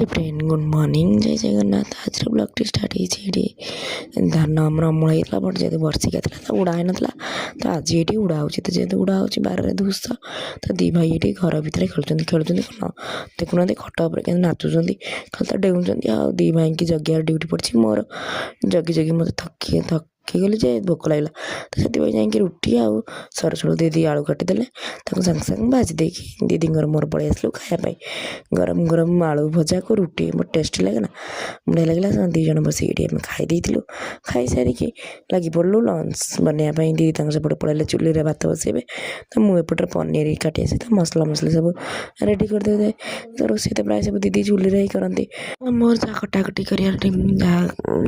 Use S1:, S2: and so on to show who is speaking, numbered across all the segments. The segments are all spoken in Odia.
S1: ହାଇ ଫ୍ରେଣ୍ଡ ଗୁଡ୍ ମର୍ଣ୍ଣିଂ ଜୟ ଜଗନ୍ନାଥ। ଆଜିର ବ୍ଲଗ୍ଟି ଷ୍ଟାର୍ଟ ହେଇଛି ଏଠି ଧାନ ଆମର ଅମଳ ହେଇଥିଲା, ବଟ୍ ଯେହେତୁ ବର୍ଷିକା ଥିଲା ତ ଉଡ଼ା ହେଇନଥିଲା, ତ ଆଜି ଏଠି ଉଡ଼ା ହେଉଛି। ତ ଯେହେତୁ ଉଡ଼ା ହେଉଛି ବାରରେ ଦୁଷ, ତ ଦି ଭାଇ ଏଠି ଘର ଭିତରେ ଖେଳୁଛନ୍ତି କ'ଣ ଦେଖୁନାହାନ୍ତି, ଖଟ ଉପରେ କେମିତି ନାଚୁଛନ୍ତି, ଖାଲି ତ ଡେଉଁଛନ୍ତି। ଆଉ ଦି ଭାଇକି ଜଗିବାର ଡ୍ୟୁଟି ପଡ଼ିଛି। ମୋର ଜଗି ମୋତେ ଥକିଗଲି ଯେ ଭୋକ ଲାଗିଲା, ତ ସେଥିପାଇଁ ଯାଇକି ରୁଟି ଆଉ ସରୁ ଦିଦି ଆଳୁ କାଟିଦେଲେ, ତାକୁ ସାଙ୍ଗେ ସାଙ୍ଗେ ଭାଜି ଦେଇକି ଦିଦିଙ୍କର ମୋର ପଳେଇ ଆସିଲୁ ଖାଇବା ପାଇଁ। ଗରମ ଗରମ ଆଳୁ ଭଜାକୁ ରୁଟି ବହୁତ ଟେଷ୍ଟି ଲାଗେ ନା, ବଢ଼ିଆ ଲାଗିଲା। ଦୁଇ ଜଣ ବସିକି ଏଠି ଆମେ ଖାଇ ଦେଇଥିଲୁ। ଖାଇସାରିକି ଲାଗି ପଡ଼ିଲୁ ଲଞ୍ଚ ବନେଇବା ପାଇଁ। ଦିଦି ତାଙ୍କ ସେପଟେ ପଳେଇଲେ ଚୁଲିରେ ଭାତ ବସେଇବେ, ତ ମୁଁ ଏପଟରେ ପନିର କାଟି ଆସେ, ତ ମସଲା ସବୁ ରେଡ଼ି କରିଦେଇଥାଏ। ତ ରୋଷେଇ ତ ପ୍ରାୟ ସବୁ ଦିଦି ଚୁଲିରେ ହିଁ କରନ୍ତି। ମୋର ଯାହା କଟାକଟି କରିବାର ଯାହା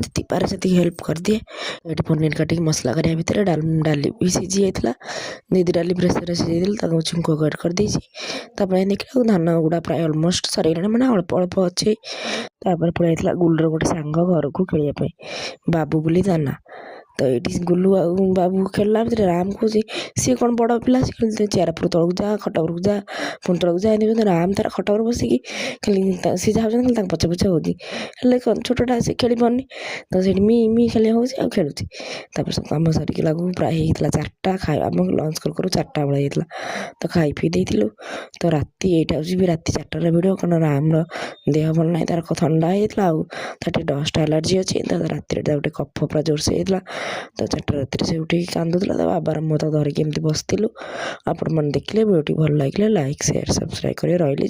S1: ଯେତିକି ପାରେ ସେତିକି ହେଲ୍ପ କରିଦିଏ। ଏଠି ପନିର କାଟିକି ମସଲା କରିବା ଭିତରେ ଡାଲି ବି ସିଝି ଯାଇଥିଲା। ଦିଦି ଡାଲି ପ୍ରେସରରେ ସିଝେଇ ଦେଲି, ତାକୁ ଛୁଙ୍କ କଟ୍ କରିଦେଇଛି। ତାପରେ ଦେଖିଲା ଧାନ ଗୁଡ଼ା ପ୍ରାୟ ଅଲମୋଷ୍ଟ ସରିଗଲାଣି, ମାନେ ଅଳ୍ପ ଅଛି। ତାପରେ ପଳେଇଥିଲା ଗୁଲୁର ଗୋଟେ ସାଙ୍ଗ ଘରକୁ ଖେଳିବା ପାଇଁ, ବାବୁ ବୋଲି ତା ନାଁ। ତ ଏଇଠି ଗୁଲୁ ଆଉ ବାବୁ ଖେଳିଲା ଭିତରେ ରାମ କହୁଛି ସିଏ କ'ଣ ବଡ଼ ପିଲା, ସେ ଖାଲି ଚେୟାର ଉପରୁ ତଳକୁ ଯା, ଖଟ ଉପରକୁ ଯା, ପୁଣି ତଳକୁ ଯା, ଏମିତି ରାମ ତାର ଖଟ ଉପରେ ବସିକି ଖାଲି ସିଏ ଯାଉଛନ୍ତି, ଖାଲି ତାଙ୍କ ପଛେ ହେଉଛି। ହେଲେ ଛୋଟଟା ସେ ଖେଳି ପାରୁନି, ତ ସେଇଠି ମି ଖାଲି ହେଉଛି ଆଉ ଖେଳୁଛି। ତାପରେ ସବୁ କାମ ସାରିକି ଲାଗୁ ପ୍ରାୟ ହେଇଥିଲା 4ଟା, ଆମ ଲଞ୍ଚ କରୁ 4ଟା ବେଳେ ହେଇଥିଲା। ତ ଖାଇ ପିଇ ଦେଇଥିଲୁ। ତ ରାତି ଏଇଟା ହେଉଛି ବି ରାତି 4ଟାର ଭିଡ଼ିଓ, କାରଣ ରାମର ଦେହ ଭଲ ନାହିଁ, ତାର ଥଣ୍ଡା ହେଇଯାଇଥିଲା, ଆଉ ତାର ଟିକେ ଡଷ୍ଟ ଆଲର୍ଜି ଅଛି। ତ ରାତିରେ ତାର ଗୋଟେ କଫ ପୁରା ଜୋରସେ ହେଇଥିଲା। ତ 4ଟା ରାତିରେ ସେ ଉଠିକି କାନ୍ଦୁଥିଲା। ତ ବାବାର ମୁଁ ତାକୁ ଧରିକି ଏମିତି ବସିଥିଲୁ। ଆପଣମାନେ ଦେଖିଲେ ଭିଡ଼ିଓଟି ଭଲ ଲାଗିଲେ ଲାଇକ୍, ସେୟାର, ସବସ୍କ୍ରାଇବ୍ କରି ରହିଲି।